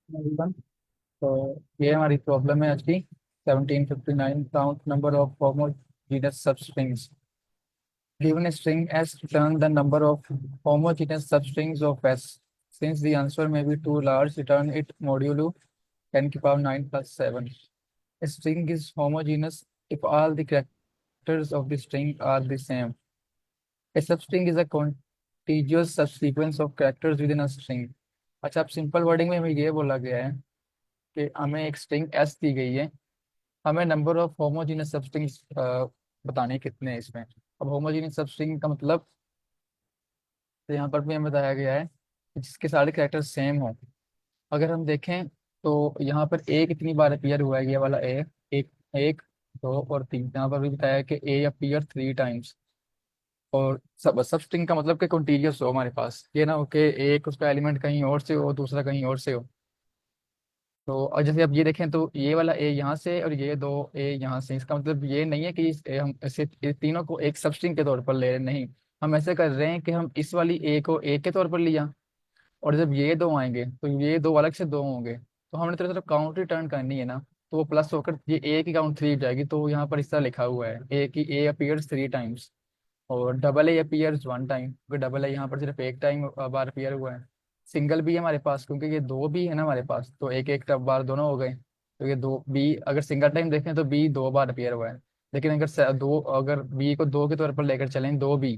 everyone. तो ये हमारी प्रॉब्लम है आज की 1759 count number of homogeneous substrings. Given a string S, return the number of homogeneous substrings of S. Since the answer may be too large, return it modulo 10 to the power 9 plus 7. A string is homogeneous if all the characters of the string are the same. A substring is a contiguous subsequence of characters within a string. अच्छा, अब simple wording में हमें ये बोला गया है कि हमें एक स्ट्रिंग एस दी गई है, हमें नंबर ऑफ होमोजीनियस सबस्ट्रिंग्स बताने कितने हैं इसमें। अब होमोजीनियस सबस्ट्रिंग का मतलब तो यहाँ पर भी हमें बताया गया है कि जिसके सारे कैरेक्टर सेम हो। अगर हम देखें तो यहाँ पर ए कितनी बार अपीयर हुआ है, ये वाला ए, एक, एक, दो और तीन। यहाँ पर भी बताया है कि ए अपीयर 3 टाइम्स। और सब स्ट्रिंग का मतलब कि कंटीन्यूअस हो हमारे पास, ये ना हो कि एक उसका एलिमेंट कहीं और से हो, दूसरा कहीं और से हो। तो और जैसे अब ये देखें तो ये वाला ए यहाँ से और ये दो ए यहाँ से, इसका मतलब ये नहीं है कि हम ऐसे इस तीनों को एक सबस्ट्रिंग के तौर पर ले रहे हैं, नहीं। हम ऐसे कर रहे हैं कि हम इस वाली ए को ए के तौर पर लिया, और जब ये दो आएंगे तो ये दो अलग से दो होंगे, तो हमने तो तरफ काउंट रिटर्न करनी है ना। तो वो प्लस होकर ये ए की काउंट 3 जाएगी। तो यहाँ पर इस तरह लिखा हुआ है ए की ए अपीयर्स 3 टाइम्स और डबल ए अपीयर्स 1 टाइम, क्योंकि डबल ए यहाँ पर सिर्फ एक टाइम बार अपीयर हुआ है। सिंगल भी है हमारे पास क्योंकि ये दो भी है ना हमारे पास, तो एक एक बार दोनों हो गए। तो ये दो बी अगर सिंगल टाइम देखें तो बी 2 बार अपीयर हुआ है। लेकिन अगर बी को दो के तौर पर लेकर चलें, दो बी,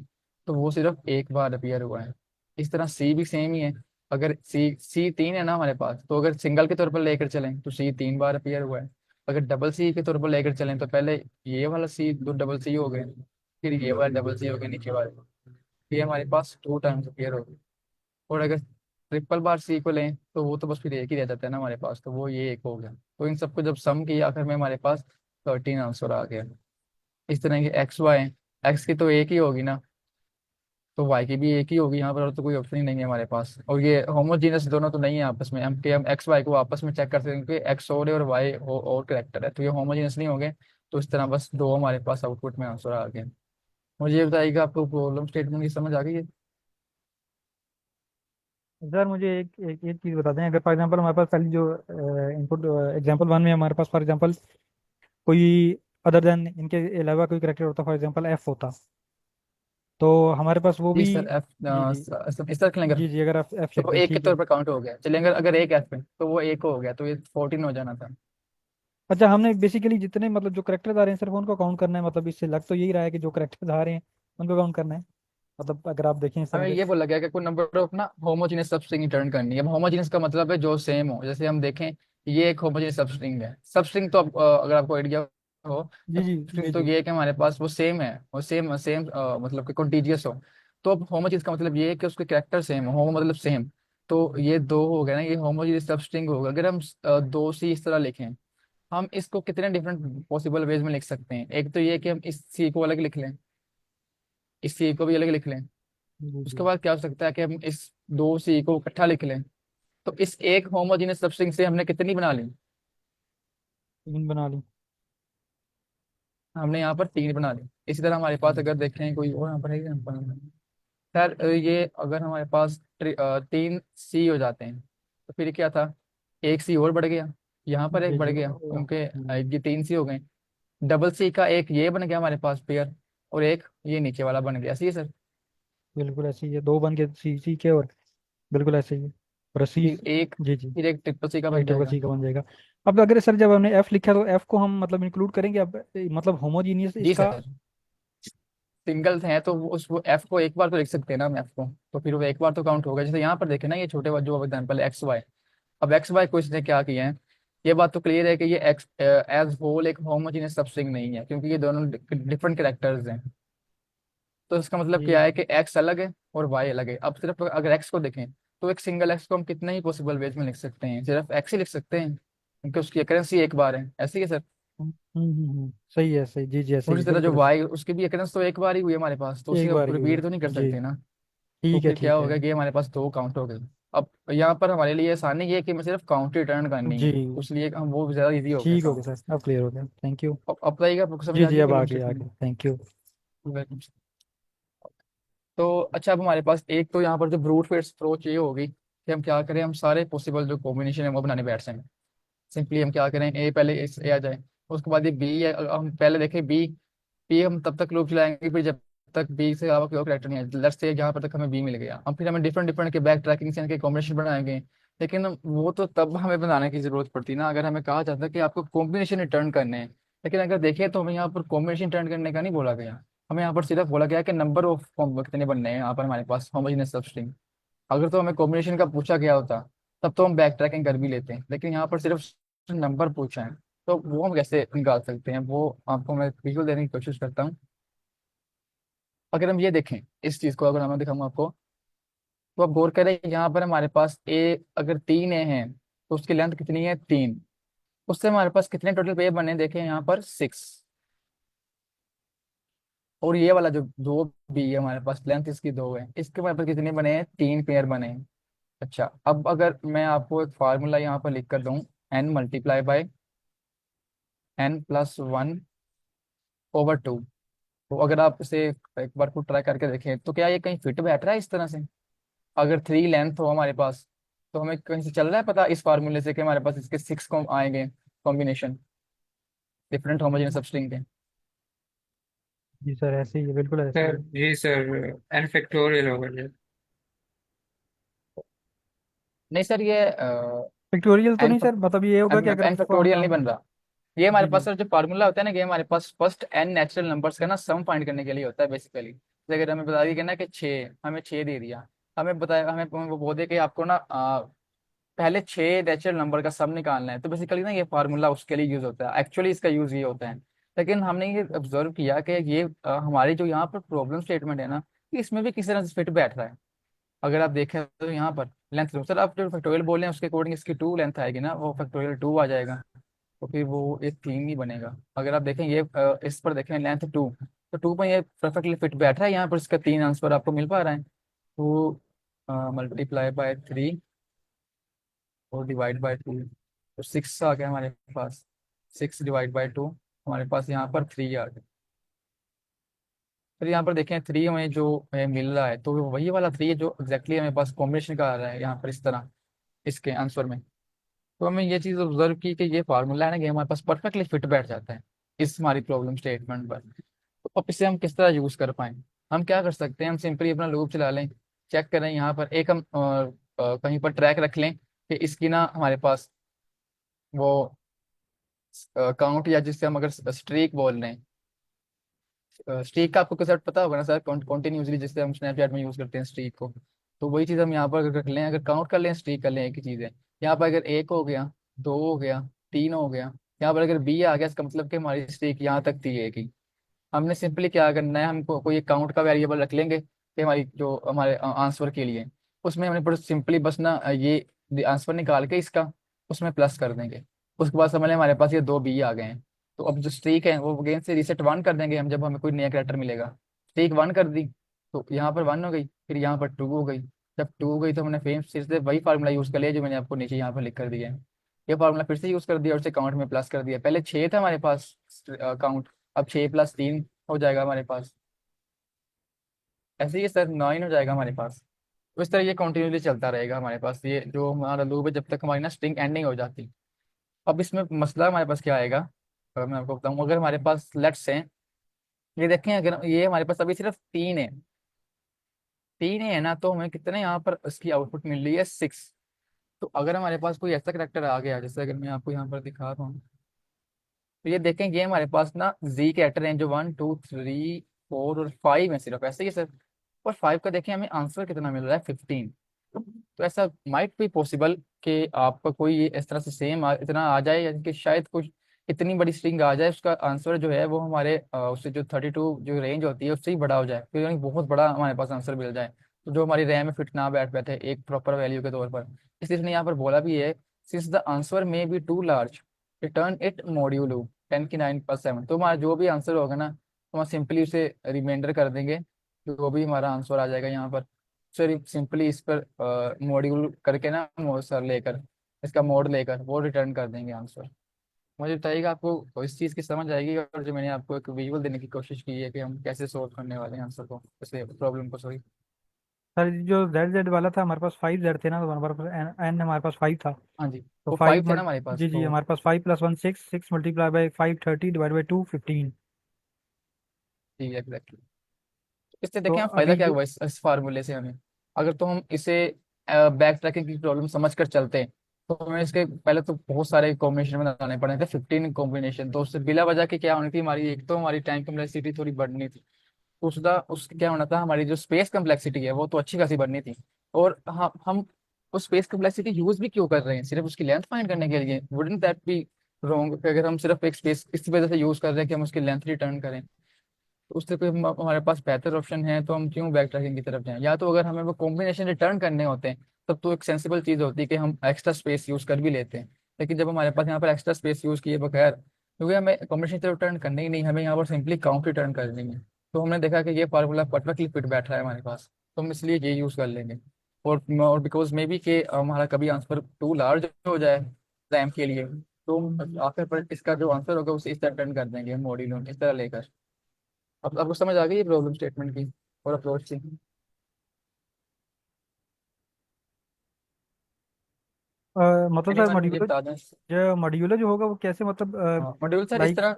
तो वो सिर्फ एक बार अपीयर हुआ है। इस तरह सी भी सेम ही है। अगर सी 3 है ना हमारे पास, तो अगर सिंगल के तौर पर लेकर चलें तो सी 3 बार अपीयर हुआ है। अगर डबल सी के तौर पर लेकर चलें तो पहले ये वाला सी दो डबल सी हो गए, फिर ये वाला डबल सी हो गया नीचे वाले, ये हमारे पास 2 टाइम्स अपीयर हो गए। और अगर ट्रिपल बार सी को लें तो वो तो बस फिर एक ही रह जाता है ना हमारे पास, तो वो ये एक हो गया। तो इन सबको जब सम किया आखिर में हमारे पास 13 आंसर आ गया। इस तरह के एक्स वाई, एक्स की तो एक ही होगी ना, तो वाई की भी एक ही होगी यहाँ पर, और तो कोई ऑप्शन ही नहीं है हमारे पास। और ये होमोजीनस दोनों तो नहीं है आपस में, हम एक्स वाई को आपस में चेक कर सकते हैं क्योंकि एक्स और है और वाई और करेक्टर है, तो ये होमोजीनस नहीं हो गए। तो इस तरह बस दो हमारे पास आउटपुट में आंसर आ गए। मुझे ये बताइएगा, आपको प्रॉब्लम स्टेटमेंट की समझ आ गई है? सर मुझे एक चीज़ बता दें। अगर फॉर एग्जांपल हमारे पास पहले जो इनपुट एग्जांपल वन में हमारे पास फॉर एग्जांपल कोई अदर देन इनके अलावा कोई करेक्टर होता, फॉर एग्जांपल एफ होता, तो हमारे पास वो जी भी। सर, एफ जी जी। इस तरह खेलेंगे जी जी, अगर एफ तो लिख वो दें, एक के ठीक है। तौर पर काउंट हो गया। चलिए अगर अगर एक एफ है तो वो एक हो गया, तो ये 14 हो जाना था। अच्छा, हमने बेसिकली जितने मतलब जो करेक्टर्स आ रहे हैं सिर्फ उनको काउंट करना है, मतलब इससे लग तो यही रहा है कि जो करेक्टर्स आ रहे हैं उनको काउंट करना है। मतलब अगर आप देखें इस तरह हमें से। ये बोला गया कि कोई नंबर ऑफ ना होमोजेनियस सबस्ट्रिंग रिटर्न करनी है। अब होमोजेनियस का मतलब है जो सेम हो। जैसे हम देखें ये एक होमोजेनियस सबस्ट्रिंग है। सबस्ट्रिंग तो अगर आपको आइडिया हो, जी जी सबस्ट्रिंग जी तो जी। ये है कि हमारे पास वो सेम है, वो सेम सेम मतलब कि कॉन्टिजियस हो। तो अब होमोजेनियस का मतलब ये है कि उसके कैरेक्टर सेम हो, होमो मतलब सेम। तो ये दो हो गए ना, ये होमोजेनियस सबस्ट्रिंग होगा। अगर हम दो सी इस तरह लिखें, हम इसको कितने डिफरेंट पॉसिबल वेज में लिख सकते हैं। एक तो ये कि हम इस सी को अलग लिख लें, इस सी को भी अलग लिख लें। जी उसके जी। बाद क्या हो सकता है कि हम इस दो सी को इकट्ठा लिख लें। तो इस एक होमोजेनियस सबस्ट्रिंग से हमने कितनी बना ली? तीन बना ली। हमने यहाँ पर 3 बना ली। इसी तरह हमारे पास अगर देखें कोई और यहाँ पर है खैर, ये अगर हमारे पास 3 सी हो जाते हैं तो फिर क्या था, एक सी और बढ़ गया, यहाँ पर एक जी बढ़ जी। गया क्योंकि ये 3 सी हो गए। डबल सी का एक ये बन गया हमारे पास पेयर, और एक ये नीचे वाला बन गया। सही है सर? बिल्कुल ऐसे ही है, दो बन के सी सी के, और बिल्कुल ऐसे ही है। और सी। फिर एक जी जी। फिर एक ट्रिपल सी का एक बन ट्रिपल जाएगा। सी का बन जाएगा। अब अगर सर जब हमने एफ लिखा तो एफ को हम मतलब इंक्लूड करेंगे अब, मतलब होमोजीनियस जी इसका। सर, सिंगल्स हैं तो वो एफ को एक बार तो लिख सकते हैं ना हम एफ को, तो फिर वो एक बार तो काउंट होगा। जैसे यहाँ पर देखे ना, ये छोटे जो एग्जाम्पल एक्स वाई। अब एक्स वाई को इसने क्या किया है, ये बात तो क्लियर है कि ये एक्स एज होल एक होमोजेनियस सबस्ट्रिंग नहीं है, क्योंकि ये दोनों डिफरेंट कैरेक्टर्स हैं। तो इसका मतलब जी क्या है जी। कि एक्स अलग है और वाई अलग है। अब सिर्फ अगर एक्स को देखें तो एक सिंगल एक्स को हम कितने ही पॉसिबल वेज में लिख सकते हैं, सिर्फ एक्स ही लिख सकते हैं क्योंकि उसकी occurrence ही एक बार है। ऐसे ही है सर? सही है, सही, जी जी, ऐसे और ही इसी तरह जो बिल्कुल ऐसे। वाई, उसकी भी occurrence तो एक बार ही हुई है हमारे पास, तो उसे एक बार ही हुई है। रिपीट तो नहीं कर जी। सकते ना। तो ठीक है, फिर क्या ठीक है। होगा कि हमारे पास दो काउंट हो गए। अब यहाँ पर हमारे लिए आसानी ये है कि हमें सिर्फ काउंट रिटर्न करनी जी। है, उसलिए हम वो ज़्यादा इजी हो गया ठीक हो गया काम। सर, अब क्लियर हो गया, थैंक यू। अब बताइएगा, आपको समझ जी आ जी, गई अब प्रॉब्लम आगे स्टेटमेंट? आगे, थैंक यू। तो अच्छा, अब हमारे पास एक तो यहाँ पर जो ब्रूट फोर्स अप्रोच ये होगी कि हम क्या करें, हम सारे पॉसिबल जो कॉम्बिनेशन है वो बनाने बैठ जाएं। सिंपली हम क्या करें, ए पहले इस ए आ जाए, उसके बाद ये बी है, हम पहले देखें बी। बी हम तब तक लूप चलाएंगे फिर जब तक बी से अलावा कोई और कैरेक्टर नहीं है, लेट्स से यहाँ पर तक हमें बी मिल गया, हम फिर हमें डिफरेंट डिफरेंट के बैक ट्रैकिंग से इनके कॉम्बिनेशन बनाएंगे। लेकिन वो तो तब हमें बनाने की जरूरत पड़ती ना, अगर हमें कहा जाता कि आपको कॉम्बिनेशन रिटर्न करने हैं। लेकिन अगर देखें तो हमें यहाँ पर कॉम्बिनेशन रिटर्न करने का नहीं बोला गया। हमें यहाँ पर सिर्फ बोला गया कि नंबर ऑफ कितने बनने हैं यहाँ पर हमारे पास होमोजेनियस सबस्ट्रिंग। अगर तो हमें कॉम्बिनेशन का पूछा गया होता तब तो हम बैक ट्रैकिंग कर भी लेते हैं, लेकिन यहाँ पर सिर्फ नंबर पूछा है। तो वो हम कैसे निकाल सकते हैं, वो आपको मैं विजुअल देने की कोशिश करता हूँ। अगर हम ये देखें इस चीज को, अगर मैं दिखाऊंगा आपको, तो आप गौर करें यहाँ पर हमारे पास ए अगर 3 ए हैं तो उसकी लेंथ कितनी है 3। उससे हमारे पास कितने टोटल पेयर बने देखें यहाँ पर 6। और ये वाला जो 2 बी है हमारे पास, लेंथ इसकी 2 है, इसके हमारे पास कितने बने हैं 3 पेयर बने हैं। अच्छा, अब अगर मैं आपको एक फार्मूला यहाँ पर लिख कर दूं, n × n+1/2। तो अगर आप इसे एक बार को ट्राई करके देखें तो क्या ये कहीं फिट बैठ रहा है इस तरह से? अगर 3 लेंथ हो हमारे पास तो हमें कहीं से चल रहा है पता इस फार्मूले से कि हमारे पास इसके 6 को आएंगे कॉम्बिनेशन डिफरेंट होमोजेनियस सबस्ट्रिंग के। जी सर, ऐसे ही है, बिल्कुल ऐसे ही सर है। जी सर, एन फैक्टोरियल होगा ये। नहीं सर, ये पिक्टोरियल तो एन नहीं सर, मतलब ये होगा कि अगर एन आपको हम फैक्टोरियल नहीं बन रहा। ये हमारे जी पास जी सर जो फार्मूला होता है ना, ये हमारे पास फर्स्ट n नेचुरल नंबर्स का ना सम फाइंड करने के लिए होता है बेसिकली। जैसे अगर हमें बता दिया ना कि 6, हमें 6 दे दिया, हमें बताया, हमें वो बोल दे कि आपको ना पहले 6 नेचुरल नंबर का सम निकालना है, तो बेसिकली ना ये फार्मूला उसके लिए यूज होता है, एक्चुअली इसका यूज ये होता है। लेकिन हमने ये ऑब्जर्व किया कि ये हमारी जो यहाँ पर प्रॉब्लम स्टेटमेंट है ना, कि इसमें भी किसी तरह से फिट बैठ रहा है। अगर आप देखें तो यहाँ पर लेंथ, सर आप जो फैक्टोरियल बोल रहे हैं उसके अकॉर्डिंग इसकी 2 लेंथ आएगी ना, वो फैक्टोरियल 2 आ जाएगा। तो फिर वो एक 3 ही बनेगा। अगर आप देखें ये इस पर देखें लेंथ 2, तो 2 पर ये परफेक्टली फिट बैठ रहा है, यहाँ पर इसका 3 आंसर आपको मिल पा रहा है। तो ×3 और /2, तो 6 आ गया हमारे पास। 6/2 हमारे पास यहाँ पर 3 आ गया। फिर यहाँ पर देखें 3 हमें जो मिल रहा है तो वो वही वाला 3 है जो एग्जैक्टली हमें पास कॉम्बिनेशन का आ रहा है यहाँ पर इस तरह इसके आंसर में। तो हमें ये चीज़ ऑब्जर्व की कि ये फार्मूला है ना कि हमारे पास परफेक्टली फिट बैठ जाता है इस हमारी प्रॉब्लम स्टेटमेंट पर। तो अब इसे हम किस तरह यूज कर पाए? हम क्या कर सकते हैं, हम सिंपली अपना लूप चला लें, चेक करें यहाँ पर एक हम कहीं पर ट्रैक रख लें कि इसकी ना हमारे पास वो काउंट, या जिससे हम अगर स्ट्रीक बोल रहे हैं, स्ट्रीक का आपको कंसेप्ट पता होगा ना सर, कॉन्टिन्यूसली जिससे हम स्नैपचैट में यूज करते हैं स्ट्रीक को। तो वही चीज़ हम यहाँ पर अगर रख लें, अगर काउंट कर लें स्ट्रीक कर लें, एक ही चीज़ है। यहाँ पर अगर 1 हो गया, 2 हो गया, 3 हो गया, यहाँ पर अगर बी आ गया, इसका मतलब कि हमारी स्ट्रीक यहाँ तक थी एक ही। हमने सिंपली क्या करना है, हमको कोई एक काउंट का वेरिएबल रख लेंगे कि हमारी जो हमारे आंसर के लिए, उसमें हमने बस सिंपली बस ना ये आंसर निकाल के इसका उसमें प्लस कर देंगे। उसके बाद समझ लें हमारे पास ये 2 बी आ गए हैं। तो अब जो स्ट्रीक है वो अगेन से रीसेट 1 कर देंगे हम, जब हमें कोई नया कैरेक्टर मिलेगा। स्ट्रीक 1 कर दी तो यहाँ पर 1 हो गई, फिर यहाँ पर 2 हो गई। जब 2 हो गई तो हमने फिर से वही फार्मूला यूज कर लिया जो मैंने आपको नीचे यहाँ पर लिख कर दिया है। ये फार्मूला फिर से यूज कर दिया और उसे काउंट में प्लस कर दिया। पहले 6 था हमारे पास काउंट, अब 6 + 3 हो जाएगा हमारे पास। ऐसे ही सर 9 हो जाएगा हमारे पास। तो इस तरह ये कंटिन्यूसली चलता रहेगा हमारे पास, ये जो हमारा लूप है, जब तक हमारी ना स्ट्रिंग एंडिंग हो जाती। अब इसमें मसला हमारे पास क्या आएगा, अगर मैं आपको बताऊं, अगर हमारे पास लेट्स हैं, ये देखें अगर ये हमारे पास अभी सिर्फ 3 है, 3 है ना, तो हमें कितने यहाँ पर इसकी आउटपुट मिल रही है 6। तो अगर हमारे पास कोई ऐसा करेक्टर आ गया, जैसे अगर मैं आपको यहाँ पर दिखा रहा हूँ, तो ये देखें ये हमारे पास ना जी कैरेक्टर हैं जो 1 2 3 4 और 5 है सिर्फ, ऐसे ही सर। और 5 का देखें हमें आंसर कितना मिल रहा है 15। तो ऐसा माइट भी पॉसिबल कि आपका कोई इस तरह से सेम इतना आ जाए, यानी कि शायद कुछ इतनी बड़ी स्ट्रिंग आ जाए, उसका आंसर जो है वो हमारे उससे जो 32 जो रेंज होती है उससे ही बड़ा हो जाए, फिर यानी बहुत बड़ा हमारे पास आंसर मिल जाए, तो जो हमारी रैम में फिट ना बैठ बैठे एक प्रॉपर वैल्यू के तौर पर। इसलिए इसने यहाँ पर बोला भी है, since the answer may be too large, return it modulo 10⁻⁷। तो हमारा जो भी आंसर होगा ना, तो हम सिंपली उसे रिमाइंडर कर देंगे, जो भी हमारा आंसर आ जाएगा यहाँ पर, सर सिंपली इस पर मॉड्यूल करके ना सर लेकर इसका मोड लेकर वो रिटर्न कर देंगे आंसर। मुझे बताइएगा आपको इस चीज़ की समझ आएगी, और जो मैंने आपको एक विजुअल देने की कोशिश की है कि हम कैसे सोल्व करने वाले हैं आंसर को, इसे प्रॉब्लम को, सॉरी। सर जो जेड जेड वाला था हमारे पास 5 जेड थे ना, तो हमारे पास एन हमारे पास 5 था। हाँ जी, तो वो फाइव 5 थे ना हमारे पास, जी जी, तो हमारे पास 5 + 1 6, 6 × 5 30 / 2 15। ठीक है एग्जैक्टली। इससे तो देखें हम फायदा अभी क्या जो हुआ इस फार्मूले से हमें, अगर तो हम इसे बैक ट्रैकिंग की प्रॉब्लम समझ कर चलते हैं, तो हमें इसके पहले तो बहुत सारे कॉम्बिनेशन बनाने पड़े थे, 15 कॉम्बिनेशन। तो उससे बिला वजह की क्या होनी थी हमारी, एक तो हमारी टाइम कम्प्लेक्सिटी थोड़ी बढ़नी थी, उसका उसका क्या होना था, हमारी जो स्पेस कम्प्लेक्सिटी है वो तो अच्छी खासी बढ़नी थी। और हम उस स्पेस कम्प्लेक्सिटी यूज भी क्यों कर रहे हैं, सिर्फ उसकी लेंथ फाइंड करने के लिए? Wouldn't that be wrong? अगर हम सिर्फ एक स्पेस इस वजह से यूज कर रहे हैं कि हम उसकी लेंथ रिटर्न करें, तो उससे कोई हमारे पास बेहतर ऑप्शन है तो हम क्यों बैक ट्रैकिंग की तरफ जाएं? या तो अगर हमें वो कॉम्बिनेशन रिटर्न करने होते हैं, तब तो एक सेंसिबल चीज होती है कि हम एक्स्ट्रा स्पेस यूज कर भी लेते हैं। लेकिन जब हमारे पास यहाँ पर एक्स्ट्रा स्पेस यूज किए बगैर, क्योंकि हमें कॉम्बिनेशन रिटर्न करनी ही नहीं, हमें यहाँ पर सिंपली काउंट रिटर्न करनी है, तो हमने देखा कि ये फार्मूला परफेक्टली फिट बैठ रहा है हमारे पास, तो हम इसलिए ये यूज कर लेंगे। और बिकॉज मे बी कि हमारा कभी आंसर टू लार्ज हो जाए रैम के लिए, तो हम आखिर पर इसका जो आंसर होगा उसे इस तरह टर्न कर देंगे मॉड्यूल इस तरह लेकर। अब आपको समझ आ गई प्रॉब्लम स्टेटमेंट की और अप्रोच की? मतलब सर एनीवन मुझे बता दें। मॉड्यूलर जो होगा वो कैसे, मतलब मॉड्यूल सर इस लाइक। तरह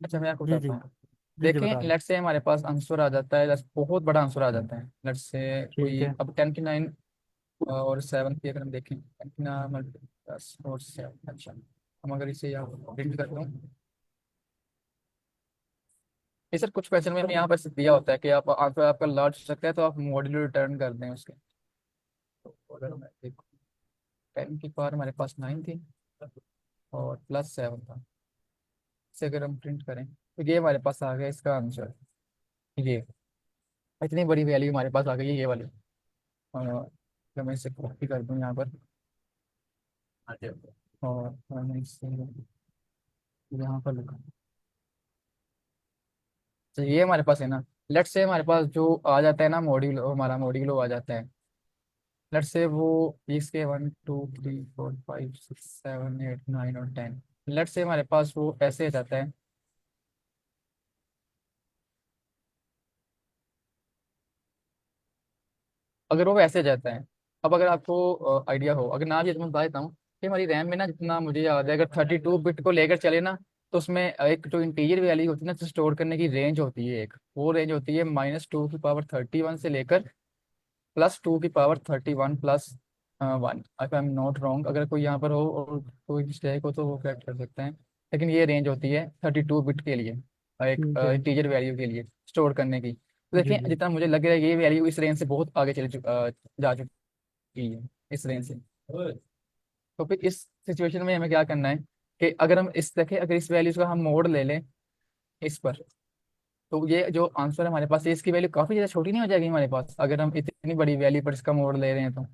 अच्छा मैं आपको जी जी, बताता हूँ। जी जी देखें बता दें। लेट्स से हमारे पास आंसर आ जाता है, बहुत बड़ा आंसर आ जाता है, लेट्स से ठीक कोई है। अब 10 की 9 और 7 की अगर हम देखें, 10 की 9 10 और 7, अच्छा हम अगर इसे यहाँ प्रिंट करते हैं, ये सर कुछ क्वेश्चन में यहाँ पर दिया होता है कि आप आंसर आपका लार्ज हो सकता है तो आप मॉड्यूल रिटर्न कर दें उसके। तो अगर मैं देखूँ, 10 की पावर हमारे पास 9 थी और +7 था, इसे अगर हम प्रिंट करें तो ये हमारे पास आ गया इसका आंसर। ये इतनी बड़ी वैल्यू हमारे पास आ गई है ये वाली। अगर मैं इसे कॉपी कर दूं यहाँ पर और मैं इसे यहाँ पर लिखूँ, तो ये हमारे पास है ना। लेट्स से हमारे पास जो आ जाता है ना मॉड्यूल, हमारा मॉड्यूल आ जाता है, लेट्स से वो इसके 1 2 3 4 5 6 7 8 9 और 10, लेट्स से हमारे पास वो ऐसे आ जाता है। अगर वो वैसे जाता है, अब अगर आपको आइडिया हो, अगर ना भी तो मैं बता देता हूँ कि हमारी रैम में ना, जितना मुझे याद है, अगर 32 बिट को लेकर चले ना, तो उसमें एक जो इंटीरियर वैल्यू होती है ना, तो स्टोर करने की रेंज होती है एक, वो रेंज होती है -2 की पावर 31 से लेकर +2 की पावर 31 +1, अगर आई एम नॉट रॉन्ग। अगर कोई यहाँ पर हो और कोई मिस्टेक हो तो वो करेक्ट कर सकते हैं, लेकिन ये रेंज होती है 32 बिट के लिए, एक ठीक है। इंटीजर वैल्यू के लिए स्टोर करने की। तो जी देखिए जी। जितना मुझे लग रहा है ये वैल्यू इस रेंज से बहुत आगे जा चुकी है, इस रेंज से। तो फिर इस सिचुएशन में हमें क्या करना है कि अगर हम इस देखें, अगर इस वैल्यूज का हम मोड ले लें इस पर, तो ये जो आंसर है हमारे पास, ये इसकी वैल्यू काफी ज्यादा छोटी नहीं हो जाएगी हमारे पास, अगर हम इतनी बड़ी वैल्यू पर इसका मोड ले रहे हैं तो?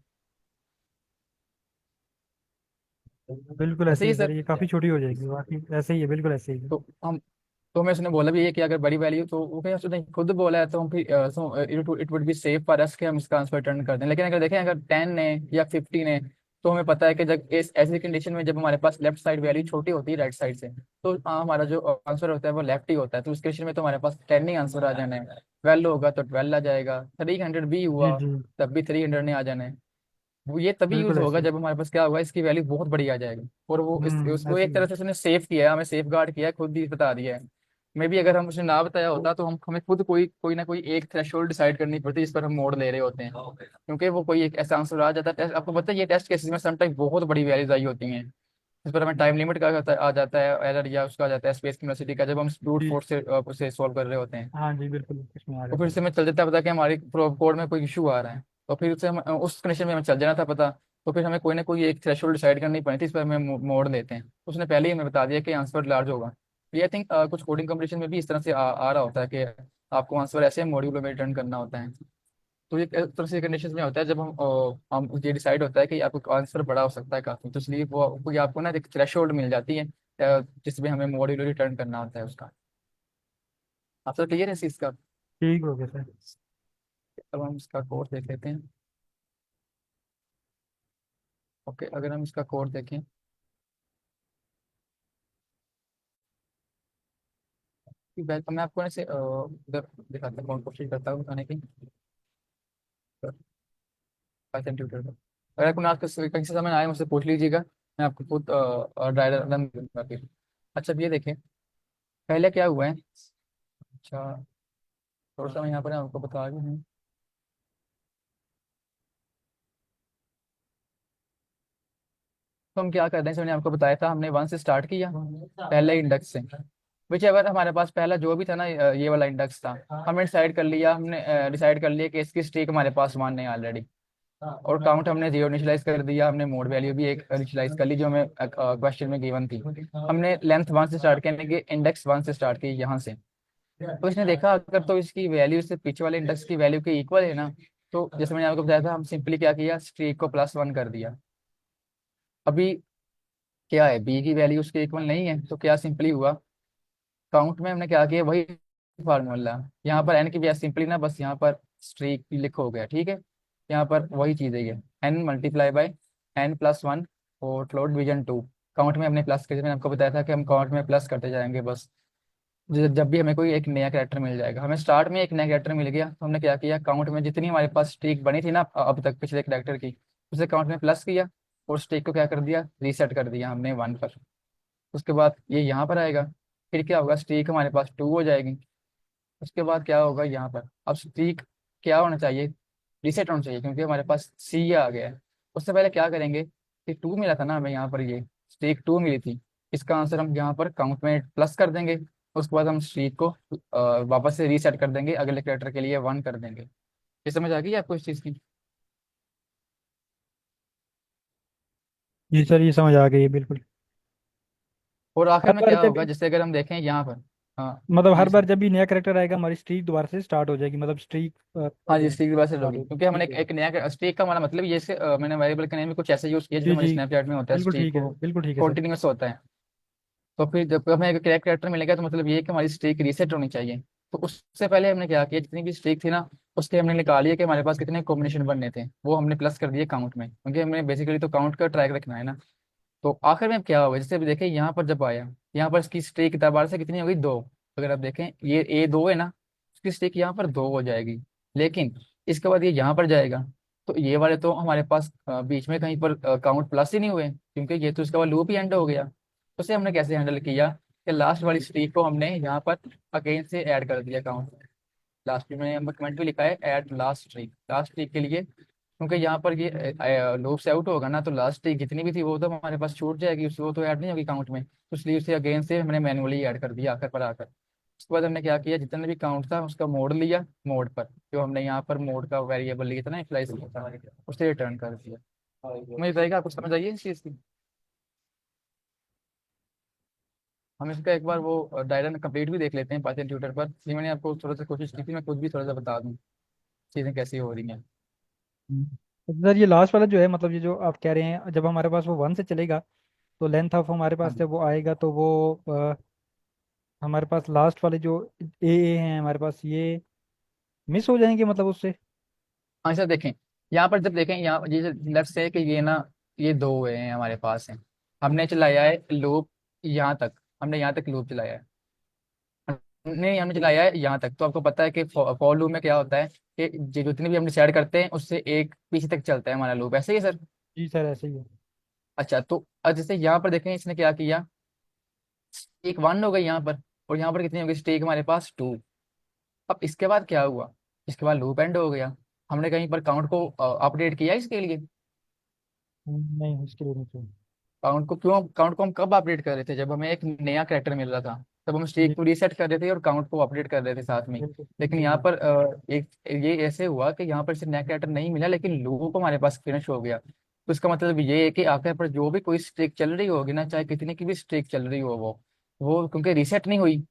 बिल्कुल ऐसे ऐसे ही ही है सर, सर। ये काफ़ी छोटी हो जाएगी, बाकी ऐसे ही है, बिल्कुल ऐसे ही है। तो हम तो मैं उसने बोला भी है कि अगर बड़ी वैल्यू, तो वो क्या उसने खुद बोला है, तो हम फिर so it would be safe for us कि हम इसका आंसर रिटर्न कर दें। लेकिन अगर देखें, अगर 10 है या 15 है, तो हमें पता है कि जब इस ऐसी कंडीशन में जब हमारे पास लेफ्ट साइड वैल्यू छोटी होती है राइट साइड से, तो हमारा जो आंसर होता है वो लेफ्ट ही होता है। तो उस कंडीशन में तो हमारे पास 10 ही आंसर आ जाना है, 12 होगा तो 12 आ जाएगा, 300 भी जी हुआ जी, तब भी 300 ने आ जाना है। वो ये तभी यूज बिल्कुल होगा ऐसे ही। जब हमारे पास क्या होगा, इसकी वैल्यू बहुत बड़ी आ जाएगी, और वो उसको ऐसे एक ही तरह है। से उसने सेफ किया है, हमें सेफ गार्ड किया है, खुद ही बता दिया है। मे भी अगर हम उसने ना बताया होता तो हम हमें खुद कोई कोई ना कोई एक थ्रेशोल्ड डिसाइड करनी पड़ती जिस पर हम मोड़ ले रहे होते हैं, क्योंकि वो कोई एक ऐसा आंसर आ जाता है। आपको पता है ये टेस्ट केसेस में समटाइम बहुत बड़ी वैल्यूज आई होती हैं, इस पर हमें टाइम लिमिट का आ जाता है एरर, या उसका आ जाता है स्पेस क्यूमुलेसिटी का, जब हम ब्रूट जी। फोर्स से उसे सॉल्व कर रहे होते हैं। हाँ जी, बिल्कुल इसमें आ तो जाता फिर है। से हमें चल जाता है पता कि हमारे कोड में कोई इशू आ रहा है, तो फिर उससे हम उस कंडीशन में हमें चल जाना था पता। तो फिर हमें कोई ना कोई एक थ्रेशोल्ड डिसाइड करनी पड़ी थी, इस पर हमें मोड़ लेते हैं। उसने पहले ही हमें बता दिया कि आंसर लार्ज होगा। ये आई थिंक कुछ कोडिंग कंपटीशन में भी इस तरह से आ रहा होता है कि आपको आंसर ऐसे मॉड्यूल में रिटर्न करना होता है। तो ये एक तरह से कंडीशन में होता है जब हम ये डिसाइड होता है कि आपको आंसर बड़ा हो सकता है काफी, तो इसलिए वो कोई आपको ना एक थ्रेशोल्ड मिल जाती है जिसमें हमें मॉड्यूल रिटर्न करना होता है उसका। आप सर क्लियर है इस चीज का? ठीक हो गया सर। अब हम इसका कोड देख लेते हैं। ओके, अगर हम इसका कोड देखें, कि मैं आपको ऐसे उधर दिखाता हूँ, कोशिश करता हूँ बताने की। पाइथन ट्यूटर पर। अगर आपको ना कहीं से समझ आए मुझसे पूछ लीजिएगा, मैं आपको खुद डायग्राम दूंगा फिर। अच्छा अब ये देखें, पहले क्या हुआ है। अच्छा थोड़ा सा मैं यहाँ पर आपको बता दूँ। तो हम क्या करते हैं, जैसे मैंने आपको बताया था, हमने वन से स्टार्ट किया पहले इंडेक्स से। विच एवर हमारे पास पहला जो भी था ना, ये वाला इंडेक्स था, हमने डिसाइड कर लिया कि इसकी स्ट्रीक हमारे पास वन है ऑलरेडी। और काउंट हमने जीरो इनिशियलाइज कर दिया, हमने मोड वैल्यू भी एक इनिशियलाइज कर ली जो हमें क्वेश्चन में गिवन थी। हमने लेंथ वन से स्टार्ट करने के इंडेक्स वन से स्टार्ट की यहाँ से। तो इसने देखा अगर तो इसकी वैल्यू इससे पीछे वाले इंडेक्स की वैल्यू के इक्वल है ना, तो जैसे मैंने आपको बताया था, हम सिंपली क्या किया, स्ट्रीक को +1 कर दिया। अभी क्या है, बी की वैल्यू उसके इक्वल नहीं है, तो क्या सिंपली हुआ, काउंट में हमने क्या किया, वही फार्मूला यहाँ पर एन की वजह सिंपली ना, बस यहाँ पर स्ट्रीक लिखो हो गया, ठीक है। यहाँ पर वही चीज़ है, ये एन मल्टीप्लाई बाय n+1 और फ्लोट डिवीजन 2। काउंट में हमने प्लस करके, मैंने आपको बताया था कि हम काउंट में प्लस करते जाएंगे बस। जब भी हमें कोई एक नया कैरेक्टर मिल जाएगा, हमें स्टार्ट में एक नया कैरेक्टर मिल गया तो हमने क्या किया, काउंट में जितनी हमारे पास स्ट्रीक बनी थी ना अब तक पिछले कैरेक्टर की, उसे काउंट में प्लस किया और स्ट्रीक को क्या कर दिया, रीसेट कर दिया हमने 1 पर। उसके बाद ये यहाँ पर आएगा, फिर क्या होगा, स्ट्रीक हमारे पास 2 हो जाएगी। उसके बाद क्या होगा यहाँ पर, अब स्ट्रीक क्या होना चाहिए, रीसेट होना चाहिए, क्योंकि हमारे पास सी आ गया है। उससे पहले क्या करेंगे कि 2 मिला था ना हमें यहाँ पर, ये स्ट्रीक 2 मिली थी, इसका आंसर हम यहाँ पर काउंट में प्लस कर देंगे। उसके बाद हम स्ट्रीक को वापस से रीसेट कर देंगे, अगले कैरेक्टर के लिए 1 कर देंगे। ये समझ आ गई आपको इस चीज़ की। जी सर, ये समझ आ गई है बिल्कुल। और आखिर हर में बार क्या जब होगा, जैसे अगर हम देखें यहाँ पर। हाँ। मतलब हाँ हर जी बार सर। जब भी नया करेक्टर आएगा हमारी स्ट्रीक दोबारा से स्टार्ट हो जाएगी, मतलब स्ट्रीक हाँ जी, स्ट्रीक वैसे स्टार्ट होगी, होगी, क्योंकि हमने ठीक है। एक नया स्ट्रीक का हमारा मतलब ये से मैंने वेरिएबल के नेम में कुछ ऐसे यूज किया जैसे जी हमारे जी, स्नैपचैट में होता है, बिल्कुल स्ट्रीक ठीक है, को बिल्कुल ठीक है सर। कंटिन्यूस होता है। तो फिर जब हमें एक कैरेक्टर मिलेगा तो मतलब ये है कि हमारी स्ट्रीक रीसेट होनी चाहिए। तो उससे पहले हमने क्या किया, जितनी भी स्ट्रीक थी ना, उसके हमने निकाली है कि हमारे पास कितने कॉम्बिनेशन बनने थे, वो हमने प्लस कर दिए काउंट में, क्योंकि हमें बेसिकली तो काउंट का ट्रैक रखना है ना। तो आखिर में अब क्या होगा, जैसे अभी देखें यहाँ पर जब आया, यहाँ पर इसकी स्ट्रीक दोबारा से कितनी हो गई, 2। अगर आप देखें ये A2 है ना, उसकी स्ट्रीक यहाँ पर 2 हो जाएगी। लेकिन इसके बाद ये यहाँ पर जाएगा, तो ये वाले तो हमारे पास बीच में कहीं पर काउंट प्लस ही नहीं हुए, क्योंकि ये तो इसका लूप ही एंड हो गया। उसे हमने कैसे हैंडल किया कि लास्ट वाली स्ट्रीक को हमने यहाँ पर अगेन से ऐड कर दिया काउंट। लास्ट में मैंने कमेंट भी लिखा है, ऐड लास्ट स्ट्रीक के लिए, क्योंकि यहाँ पर ये लूप से आउट होगा ना, तो लास्ट स्ट्रीक जितनी भी थी वो तो हमारे पास छूट जाएगी, उससे वो तो ऐड नहीं होगी काउंट में, तो इसलिए उसे अगेन से हमने मैनुअली ऐड कर दिया आकर पर आकर। उसके बाद हमने क्या किया, जितने भी काउंट था उसका मोड लिया, मोड पर जो हमने यहाँ पर मोड का वेरिएबल लिया था ना, इनिशियलाइज किया था, उसे रिटर्न कर दिया। मुझे बताइएगा, आपको समझ आइए इस चीज़ की। हम इसका एक बार वो डायग्राम कंप्लीट भी देख लेते हैं पाइथन ट्यूटर पर, ये मैंने आपको थोड़ा सा कोशिश की थी, मैं खुद भी थोड़ा सा बता दूँ चीज़ें कैसी हो रही हैं। तो सर ये लास्ट वाला जो है, मतलब ये जो आप कह रहे हैं, जब हमारे पास वो 1 से चलेगा तो लेंथ ऑफ हमारे हाँ पास जी। जब वो आएगा तो वो हमारे पास लास्ट वाले जो ए हैं हमारे पास, ये मिस हो जाएंगे मतलब उससे। हाँ सर देखें, यहाँ पर जब देखें, यहाँ ये लेट्स से कि ये ना, ये 2 हुए हैं हमारे पास हैं, हमने चलाया है लूप यहाँ तक, हमने यहाँ तक लूप चलाया है, नहीं हमने चलाया है यहाँ तक। तो आपको पता है कि फॉर लूप में क्या होता है कि जितनी भी हम डिसाइड करते हैं उससे एक पीछे तक चलता है हमारा लूप, ऐसे ही है सर। जी सर, ऐसे ही है। अच्छा तो अब जैसे यहाँ पर देखें, इसने क्या किया, एक 1 हो गई यहाँ पर, और यहाँ पर कितनी हो गई स्टेक हमारे पास 2। अब इसके बाद क्या हुआ, इसके बाद लूप एंड हो गया। हमने कहीं पर काउंट को अपडेट किया इसके लिए, नहीं, इसके लिए नहीं चाहिए। काउंट को हम कब अपडेट कर रहे थे, जब हमें एक नया कैरेक्टर मिल रहा था, तब हम जी, स्ट्रीक को रीसेट कर रहे थे और काउंट को अपडेट कर रहे थे साथ में ही। बिल्कुल। लेकिन जी यहाँ जी। पर एक ये ऐसे हुआ कि यहाँ पर सिर्फ नया कैरेक्टर नहीं मिला, लेकिन लूप हमारे पास फिनिश हो गया। तो इसका मतलब ये है कि आखिर पर जो भी कोई स्ट्रीक चल रही होगी ना, चाहे कितनी की भी स्ट्रीक चल रही हो, वो क्योंकि रीसेट नहीं हुई,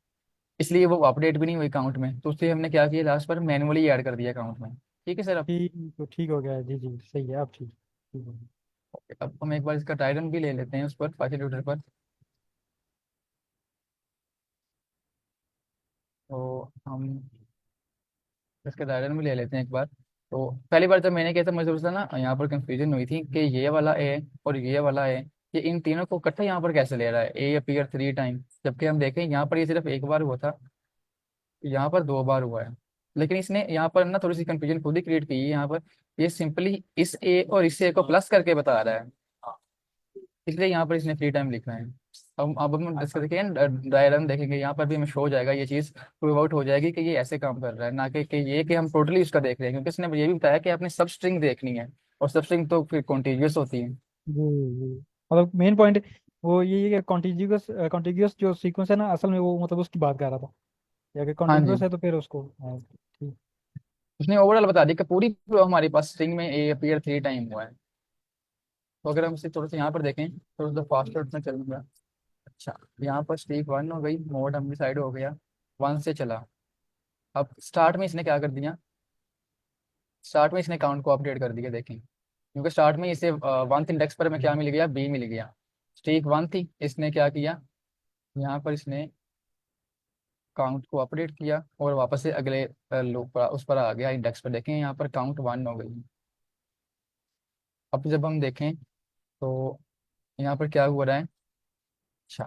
इसलिए वो अपडेट भी नहीं हुई काउंट में, तो उससे हमने क्या किया, लास्ट पर मैनुअली ऐड कर दिया काउंट में। ठीक है सर। अब ठीक हो गया है, जी जी, सही है, आप ठीक ठीक हो गया। अब हम एक बार इसका डायग्राम भी ले लेते हैं उस पर, पाइथन ट्यूटर पर। तो हम इसका डायग्राम भी ले लेते हैं एक बार। तो पहली बार जब मैंने किया था, मुझे थोड़ा सा ना यहाँ पर कंफ्यूजन हुई थी कि ये वाला ए और ये वाला ए, ये इन तीनों को इकट्ठा यहाँ पर कैसे ले रहा है, ए अपीयर 3 टाइम, जबकि हम देखें यहाँ पर ये सिर्फ एक बार हुआ था, यहाँ पर 2 बार हुआ है। लेकिन इसने यहाँ पर ना थोड़ी सी कंफ्यूजन खुद ही क्रिएट की है यहाँ पर। ये सिंपली इस ए और इस ए को प्लस करके बता रहा है, इसलिए यहाँ पर इसने फ्री टाइम लिखा है। अब हम इसका देखेंगे डायग्राम देखेंगे, यहाँ पर भी हमें शो हो जाएगा ये चीज़, प्रूव आउट हो जाएगी कि ये ऐसे काम कर रहा है, ना कि ये कि हम टोटली उसका देख रहे हैं, क्योंकि इसने ये भी बताया कि आपने सब स्ट्रिंग देखनी है, और सब स्ट्रिंग तो फिर कॉन्टिन्यूस होती है। जी जी, मतलब मेन पॉइंट वो ये है कि कॉन्टिग्यूअस कॉन्टिग्यूअस जो सीक्वेंस है ना, असल में वो मतलब उसकी बात कर रहा था, या कि हाँ जी, कॉन्टिग्यूअस है तो फिर उसको, हाँ, ठीक। उसने ओवरऑल बता दिया कि पूरी हमारे पास स्ट्रिंग में ए अपीयर 3 टाइम हुआ है। तो अगर हम इसे थोड़ा सा यहाँ पर देखें, थोड़ा सा फास्टर में चलूंगा। अच्छा, यहाँ पर स्ट्रिंग 1 हो गई, मोड हम साइड हो गया, 1 से चला। अब स्टार्ट में इसने क्या कर दिया, स्टार्ट में इसने काउंट को अपडेट कर दिया, देखें, क्योंकि स्टार्ट में इसे 1th इंडेक्स पर हमें क्या मिल गया, बी मिल गया। स्ट्रीक 1 थी, इसने क्या किया, यहाँ पर इसने काउंट को अपडेट किया और वापस से अगले लूप पर उस पर आ गया, इंडेक्स पर देखें यहाँ पर काउंट 1 हो गई। अब जब हम देखें तो यहाँ पर क्या हो रहा है, अच्छा,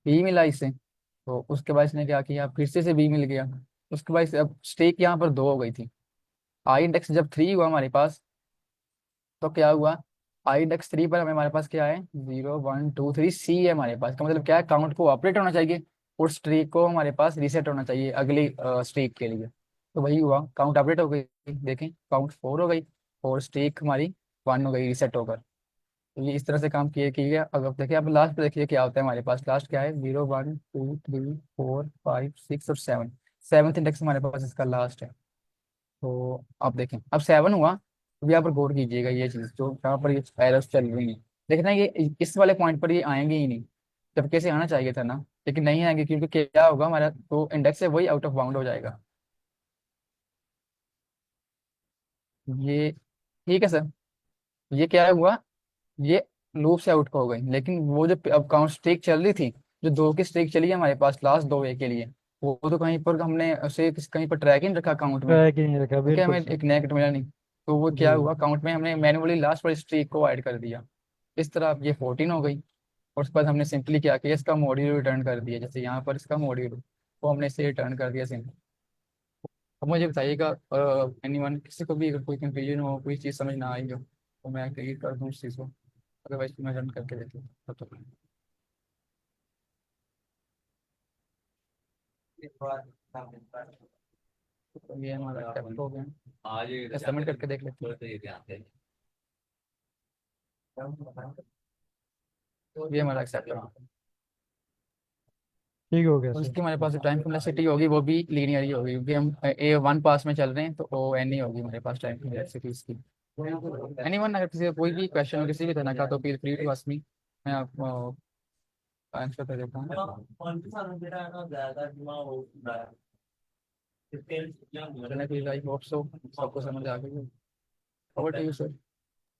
बी मिला इसे, तो उसके बाद इसने क्या किया, फिर से बी मिल गया। उसके बाद अब स्ट्रीक यहाँ पर 2 हो गई थी। आई इंडेक्स जब 3 हुआ हमारे पास, तो क्या हुआ, आई इंडेक्स 3 पर हमें, हमारे पास क्या है, 0 1 2 3 सी है हमारे पास, का मतलब क्या है, काउंट को अपडेट होना चाहिए और स्ट्रीक को हमारे पास रीसेट होना चाहिए अगली स्ट्रीक के लिए। तो वही हुआ, काउंट अपडेट हो गई, देखें काउंट 4 हो गई और स्ट्रीक हमारी 1 हो गई रीसेट होकर। तो ये इस तरह से काम किया। अगर देखिए अब लास्ट पे देखिए क्या होता है, हमारे पास लास्ट क्या है, 0 1 2 3 4 5 6 और 7, 7th इंडेक्स हमारे पास इसका लास्ट है। तो आप देखें अब 7 हुआ, तो यहाँ पर गौर कीजिएगा, ये चीज़ जो यहाँ पर ये एरर्स चल रही हैं, देखना ये इस वाले पॉइंट पर ये आएंगे ही नहीं, जब कैसे आना चाहिए था ना, लेकिन नहीं आएंगे, क्योंकि क्या होगा, हमारा तो इंडेक्स है वही आउट ऑफ बाउंड हो जाएगा। ये ठीक है सर, ये क्या हुआ, ये लूप से आउट हो गई, लेकिन वो जो अब काउंट स्ट्रिक चल रही थी, जो 2 की स्ट्रिक चली है हमारे पास लास्ट 2 वे के लिए, वो तो कहीं पर हमने उसे कहीं पर ट्रैक ही नहीं रखा काउंट में, ट्रैक ही नहीं रखा, क्योंकि बिल्कुल हमें सही। एक नेगेटिव मिला नहीं। तो वो जी क्या हुआ, काउंट में हमने मैन्युअली लास्ट वाली स्ट्रिक को ऐड कर दिया, इस तरह अब ये 14 हो गई। और उसके बाद हमने सिंपली क्या किया, इसका मॉड्यूल रिटर्न कर दिया, जैसे यहाँ पर इसका मॉड्यूल, वो हमने इसे रिटर्न कर दिया सिंपल। अब मुझे बताइएगा, एनीवन किसी को भी अगर कोई कंफ्यूजन हो, कोई चीज़ समझ ना आई हो, तो मैं क्लियर कर दूँ उस चीज़ को, अदरवाइज मैं रन करके देख लूँ तब तक। तो ये हमारा accept हो गया, सबमिट करके देख लेते हैं। ये हमारा एक्सेप्ट हो गया। ठीक हो गया और सर। इसकी हमारे पास टाइम कॉम्प्लेक्सिटी होगी, वो भी लीनियर ही होगी, क्योंकि हम A1 पास में चल रहे हैं, तो O n ही होगी हमारे पास टाइम कॉम्प्लेक्सिटी इसकी। एनीवन अगर किसी का कोई भी क्वेश्चन हो किसी भी तरह का, तो feel free to ask me, मैं आपको आंसर कर देता हूँ। चलिए, आई होप सो सबको समझ आ गई। Over to you sir.